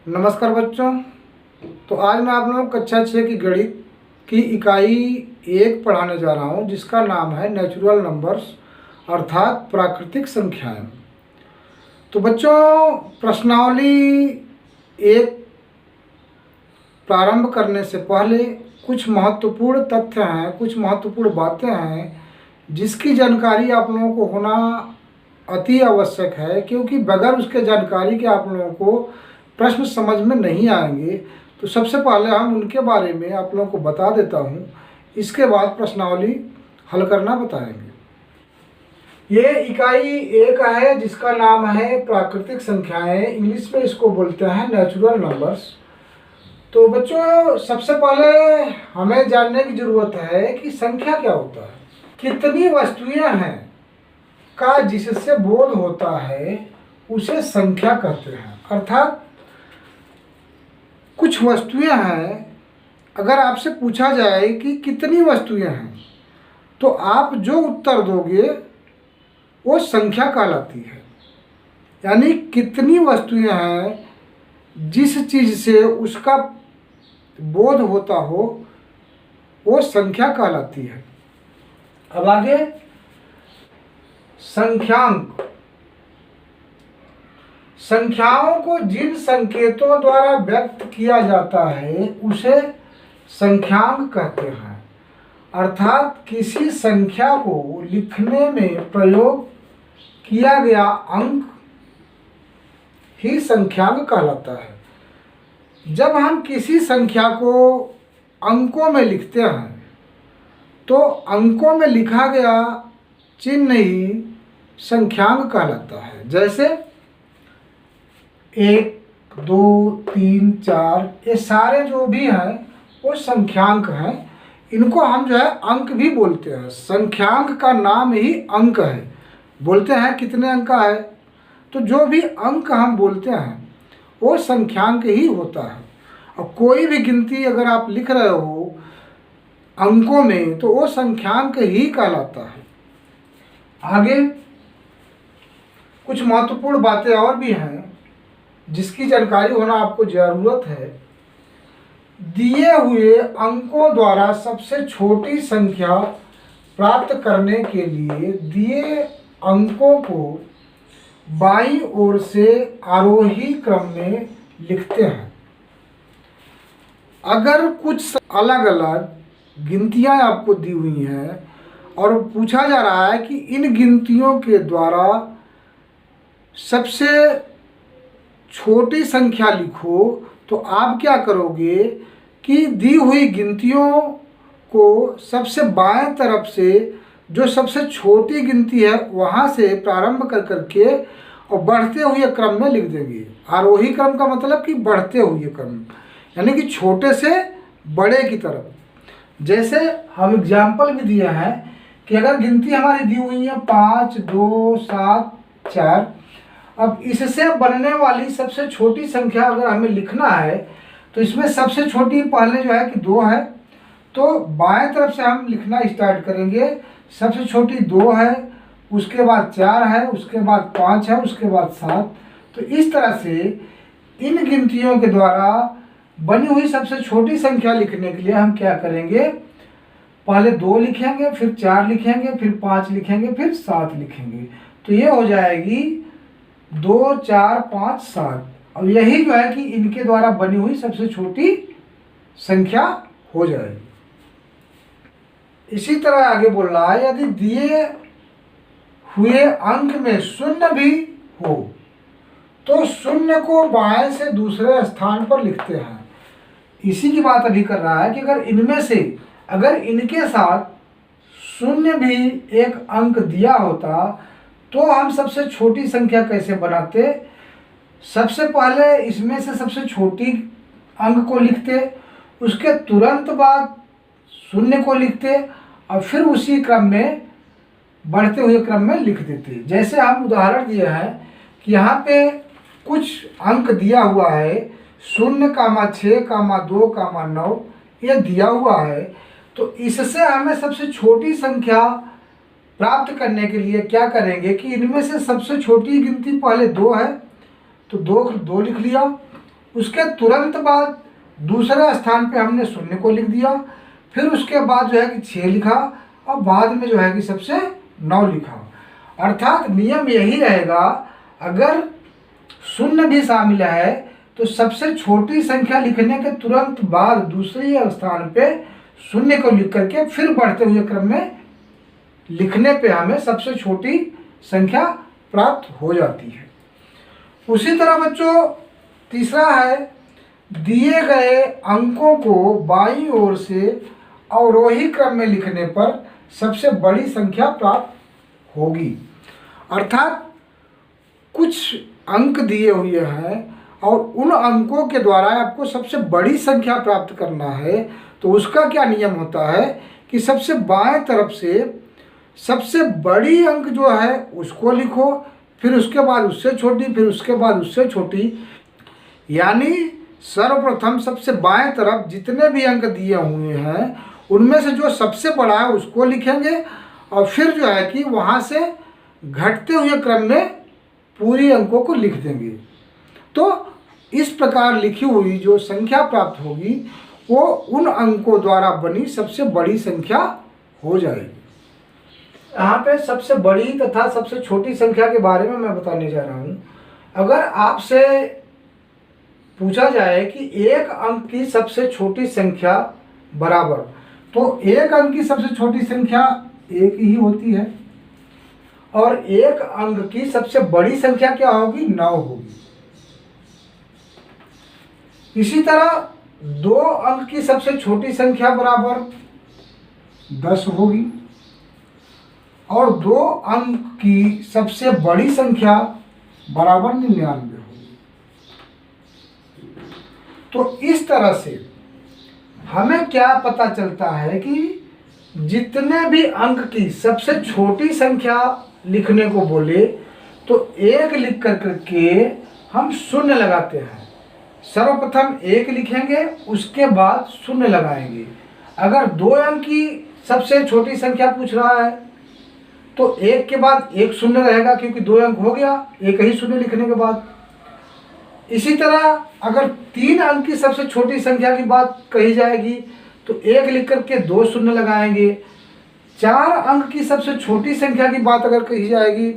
नमस्कार बच्चों। तो आज मैं आप लोगों को कक्षा 6 की गणित की इकाई 1 पढ़ाने जा रहा हूं, जिसका नाम है नेचुरल नंबर्स अर्थात प्राकृतिक संख्याएं। तो बच्चों, प्रश्नावली 1 प्रारंभ करने से पहले कुछ महत्वपूर्ण तथ्य हैं, कुछ महत्वपूर्ण बातें हैं जिसकी जानकारी आप लोगों को होना अति आवश्यक है, क्योंकि बगैर उसके जानकारी के आप लोगों को प्रश्न समझ में नहीं आएंगे। तो सबसे पहले हम उनके बारे में आप लोगों को बता देता हूं, इसके बाद प्रश्नावली हल करना बताएंगे। ये इकाई 1 है जिसका नाम है प्राकृतिक संख्याएं, इंग्लिश में इसको बोलते हैं नेचुरल नंबर्स। तो बच्चों, सबसे पहले हमें जानने की ज़रूरत है कि संख्या क्या होता है। कितनी वस्तुएं हैं का जिससे बोध होता है उसे संख्या कहते हैं। अर्थात कुछ वस्तुएं हैं, अगर आपसे पूछा जाए कि कितनी वस्तुएं हैं, तो आप जो उत्तर दोगे वो संख्या कहलाती है। यानी कितनी वस्तुएं हैं जिस चीज़ से उसका बोध होता हो वो संख्या कहलाती है। अब आगे संख्यांक। संख्याओं को जिन संकेतों द्वारा व्यक्त किया जाता है उसे संख्यांक कहते हैं। अर्थात किसी संख्या को लिखने में प्रयोग किया गया अंक ही संख्यांक कहलाता है। जब हम किसी संख्या को अंकों में लिखते हैं तो अंकों में लिखा गया चिन्ह ही संख्यांक कहलाता है। जैसे 1, 2, 3, 4 ये सारे जो भी हैं वो संख्यांक हैं। इनको हम जो है अंक भी बोलते हैं। संख्यांक का नाम ही अंक है। बोलते हैं कितने अंक का है, तो जो भी अंक हम बोलते हैं वो संख्यांक ही होता है। और कोई भी गिनती अगर आप लिख रहे हो अंकों में तो वो संख्यांक ही कहलाता है। आगे कुछ महत्वपूर्ण बातें और भी हैं जिसकी जानकारी होना आपको ज़रूरत है। दिए हुए अंकों द्वारा सबसे छोटी संख्या प्राप्त करने के लिए दिए अंकों को बाईं ओर से आरोही क्रम में लिखते हैं। अगर कुछ अलग अलग गिनतियां आपको दी हुई हैं और पूछा जा रहा है कि इन गिनतियों के द्वारा सबसे छोटी संख्या लिखो, तो आप क्या करोगे कि दी हुई गिनतियों को सबसे बाएं तरफ से जो सबसे छोटी गिनती है वहाँ से प्रारंभ कर करके और बढ़ते हुए क्रम में लिख देंगे। आरोही क्रम का मतलब कि बढ़ते हुए क्रम, यानी कि छोटे से बड़े की तरफ। जैसे हम एग्जाम्पल भी दिए हैं कि अगर गिनती हमारी दी हुई है 5, 2, 7, 4। अब इससे बनने वाली सबसे छोटी संख्या अगर हमें लिखना है तो इसमें सबसे छोटी पहले जो है कि 2 है, तो बाएं तरफ से हम लिखना स्टार्ट करेंगे। सबसे छोटी 2 है, उसके बाद 4 है, उसके बाद 5 है, उसके बाद 7। तो इस तरह से इन गिनतियों के द्वारा बनी हुई सबसे छोटी संख्या लिखने के लिए हम क्या करेंगे, पहले 2 लिखेंगे, फिर 4 लिखेंगे, फिर 5 लिखेंगे, फिर 7 लिखेंगे। तो ये हो जाएगी 2, 4, 5, 7। अब यही जो है कि इनके द्वारा बनी हुई सबसे छोटी संख्या हो जाएगी। इसी तरह आगे बोल रहा है, यदि दिए हुए अंक में शून्य भी हो तो शून्य को बाएं से दूसरे स्थान पर लिखते हैं। इसी की बात अभी कर रहा है कि अगर इनमें से अगर इनके साथ शून्य भी एक अंक दिया होता तो हम सबसे छोटी संख्या कैसे बनाते। सबसे पहले इसमें से सबसे छोटी अंक को लिखते, उसके तुरंत बाद शून्य को लिखते और फिर उसी क्रम में बढ़ते हुए क्रम में लिख देते। जैसे हम उदाहरण दिए हैं कि यहाँ पे कुछ अंक दिया हुआ है 0,6, 2, 9 ये दिया हुआ है। तो इससे हमें सबसे छोटी संख्या प्राप्त करने के लिए क्या करेंगे कि इनमें से सबसे छोटी गिनती पहले 2 है तो 2 लिख लिया, उसके तुरंत बाद दूसरे स्थान पे हमने शून्य को लिख दिया, फिर उसके बाद जो है कि 6 लिखा, और बाद में जो है कि सबसे 9 लिखा। अर्थात नियम यही रहेगा, अगर शून्य भी शामिल है तो सबसे छोटी संख्या लिखने के तुरंत बाद दूसरे स्थान पे शून्य को लिख करके फिर बढ़ते हुए क्रम में लिखने पे हमें सबसे छोटी संख्या प्राप्त हो जाती है। उसी तरह बच्चों तीसरा है, दिए गए अंकों को बाईं ओर से अवरोही क्रम में लिखने पर सबसे बड़ी संख्या प्राप्त होगी। अर्थात कुछ अंक दिए हुए हैं और उन अंकों के द्वारा आपको सबसे बड़ी संख्या प्राप्त करना है, तो उसका क्या नियम होता है कि सबसे बाएं तरफ से सबसे बड़ी अंक जो है उसको लिखो, फिर उसके बाद उससे छोटी, फिर उसके बाद उससे छोटी। यानी सर्वप्रथम सबसे बाएं तरफ जितने भी अंक दिए हुए हैं उनमें से जो सबसे बड़ा है उसको लिखेंगे, और फिर जो है कि वहाँ से घटते हुए क्रम में पूरी अंकों को लिख देंगे। तो इस प्रकार लिखी हुई जो संख्या प्राप्त होगी वो उन अंकों द्वारा बनी सबसे बड़ी संख्या हो जाएगी। यहाँ पे सबसे बड़ी तथा सबसे छोटी संख्या के बारे में मैं बताने जा रहा हूँ। अगर आपसे पूछा जाए कि एक अंक की सबसे छोटी संख्या बराबर, तो एक अंक की सबसे छोटी संख्या एक ही होती है, और एक अंक की सबसे बड़ी संख्या क्या होगी? 9 होगी। इसी तरह 2 अंक की सबसे छोटी संख्या बराबर 10 होगी, और 2 अंक की सबसे बड़ी संख्या बराबर 99 होगी। तो इस तरह से हमें क्या पता चलता है कि जितने भी अंक की सबसे छोटी संख्या लिखने को बोले तो 1 लिख करके हम शून्य लगाते हैं। सर्वप्रथम 1 लिखेंगे, उसके बाद शून्य लगाएंगे। अगर 2 अंक की सबसे छोटी संख्या पूछ रहा है तो 1 के बाद 1 शून्य रहेगा, क्योंकि 2 अंक हो गया एक ही शून्य लिखने के बाद। इसी तरह अगर 3 अंक की सबसे छोटी संख्या की बात कही जाएगी तो 1 लिख करके 2 शून्य लगाएंगे। 4 अंक की सबसे छोटी संख्या की बात अगर कही जाएगी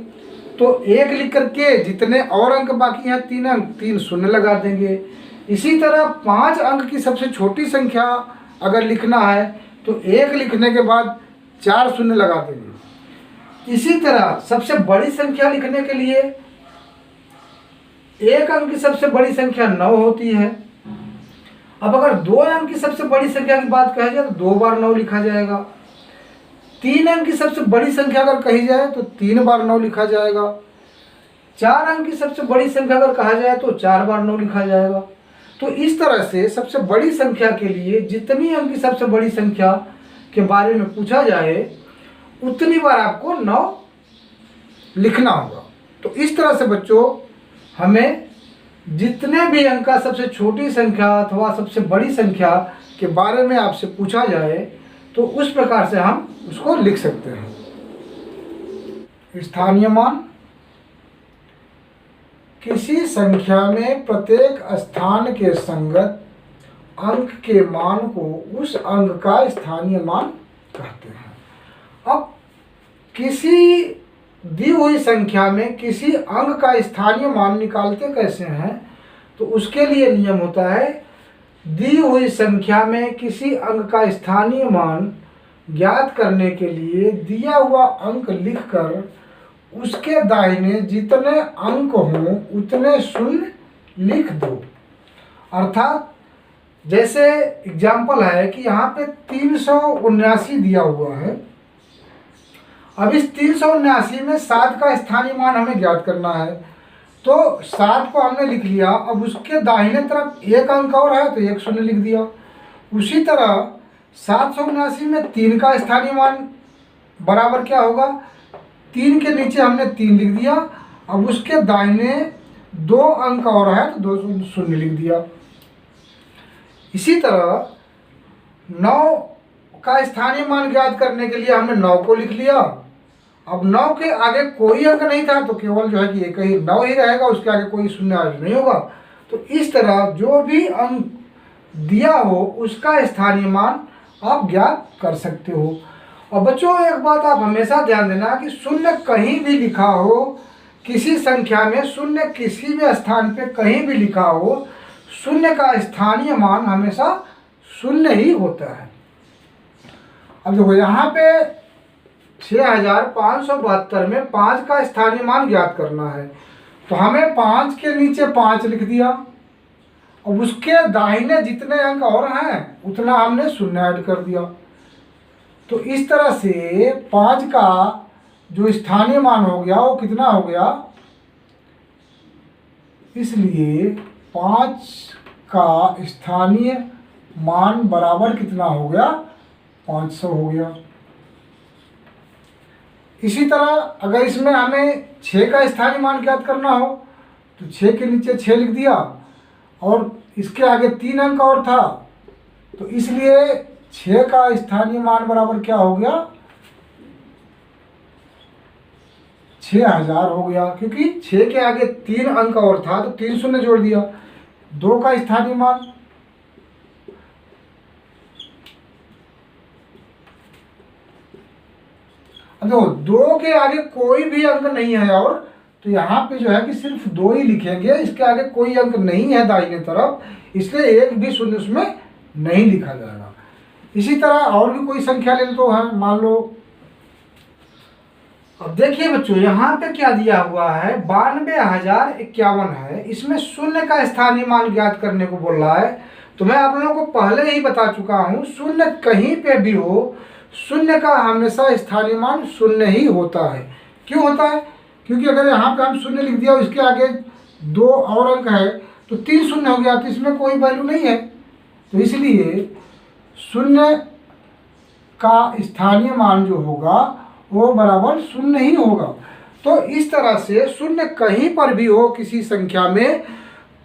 तो 1 लिख करके जितने और अंक बाकी हैं 3 अंक, 3 शून्य लगा देंगे। इसी तरह 5 अंक की सबसे छोटी संख्या अगर लिखना है तो 1 लिखने के बाद 4 शून्य लगा देंगे। इसी तरह सबसे बड़ी संख्या लिखने के लिए 1 अंक की सबसे बड़ी संख्या 9 होती है। अब अगर 2 अंक की सबसे बड़ी संख्या की बात कही जाए तो 2 बार 9 लिखा जाएगा। 3 अंक की सबसे बड़ी संख्या अगर कही जाए तो 3 बार 9 लिखा जाएगा। 4 अंक की सबसे बड़ी संख्या अगर कहा जाए तो 4 बार 9 लिखा जाएगा। तो इस तरह से सबसे बड़ी संख्या के लिए जितनी अंक की सबसे बड़ी संख्या के बारे में पूछा जाए उतनी बार आपको 9 लिखना होगा। तो इस तरह से बच्चों हमें जितने भी अंक का सबसे छोटी संख्या अथवा सबसे बड़ी संख्या के बारे में आपसे पूछा जाए तो उस प्रकार से हम उसको लिख सकते हैं। स्थानीय मान, किसी संख्या में प्रत्येक स्थान के संगत अंक के मान को उस अंक का स्थानीय मान कहते हैं। अब किसी दी हुई संख्या में किसी अंक का स्थानीय मान निकालते कैसे हैं, तो उसके लिए नियम होता है, दी हुई संख्या में किसी अंक का स्थानीय मान ज्ञात करने के लिए दिया हुआ अंक लिखकर उसके दाहिने जितने अंक हों उतने शून्य लिख दो। अर्थात जैसे एग्जाम्पल है कि यहाँ पे 379 दिया हुआ है। अब इस 379 में 7 का स्थानीय मान हमें ज्ञात करना है, तो 7 को हमने लिख लिया। अब उसके दाहिने तरफ एक अंक और है तो 1 शून्य लिख दिया। उसी तरह 779 में 3 का स्थानीय मान बराबर क्या होगा, 3 के नीचे हमने 3 लिख दिया। अब उसके दाहिने 2 अंक और है तो 2 शून्य लिख दिया। इसी तरह 9 का स्थानीय मान ज्ञात करने के लिए हमने 9 को लिख लिया। अब 9 के आगे कोई अंक नहीं था तो केवल जो है कि एक ही 9 ही रहेगा, उसके आगे कोई शून्य नहीं होगा, तो इस तरह जो भी अंक दिया हो उसका स्थानीय मान आप ज्ञात कर सकते हो। और बच्चों एक बात आप हमेशा ध्यान देना कि शून्य कहीं भी लिखा हो, किसी संख्या में शून्य किसी भी स्थान पे कहीं भी लिखा हो, शून्य का स्थानीय मान हमेशा शून्य ही होता है। अब देखो यहाँ पे 6572 में 5 का स्थानीय मान ज्ञात करना है, तो हमें 5 के नीचे 5 लिख दिया और उसके दाहिने जितने अंक और हैं उतना हमने शून्य ऐड कर दिया। तो इस तरह से 5 का जो स्थानीय मान हो गया वो कितना हो गया, इसलिए 5 का स्थानीय मान बराबर कितना हो गया, 500 हो गया। इसी तरह अगर इसमें हमें 6 का स्थानीय मान ज्ञात करना हो तो 6 के नीचे 6 लिख दिया और इसके आगे 3 अंक और था, तो इसलिए 6 का स्थानीय मान बराबर क्या हो गया, 6000 हो गया, क्योंकि 6 के आगे 3 अंक और था तो 3 शून्य जोड़ दिया। 2 का स्थानीय मान, अब देखो 2 के आगे कोई भी अंक नहीं है और तो यहाँ पे जो है कि सिर्फ 2 ही लिखेंगे, इसके आगे कोई अंक नहीं है दाहिने तरफ, इसलिए एक भी शून्य उसमें नहीं लिखा जाएगा। इसी तरह और भी कोई संख्या ले तो है, मान लो, अब देखिए बच्चों यहाँ पे क्या दिया हुआ है, 92,051 है, इसमें शून्य का स्थानीय मान ज्ञात करने को बोल रहा है। तो मैं आप लोगों को पहले ही बता चुका हूँ, शून्य कहीं पे भी हो, शून्य का हमेशा स्थानीय मान शून्य ही होता है। क्यों होता है, क्योंकि अगर यहाँ पे हम शून्य लिख दिया इसके आगे 2 और अंक है तो 3 शून्य हो गया, तो इसमें कोई वैल्यू नहीं है, तो इसलिए शून्य का स्थानीय मान जो होगा वो बराबर शून्य ही होगा। तो इस तरह से शून्य कहीं पर भी हो, किसी संख्या में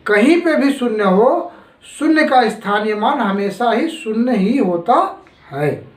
कहीं पे भी शून्य हो, शून्य का स्थानीय मान हमेशा ही शून्य ही होता है।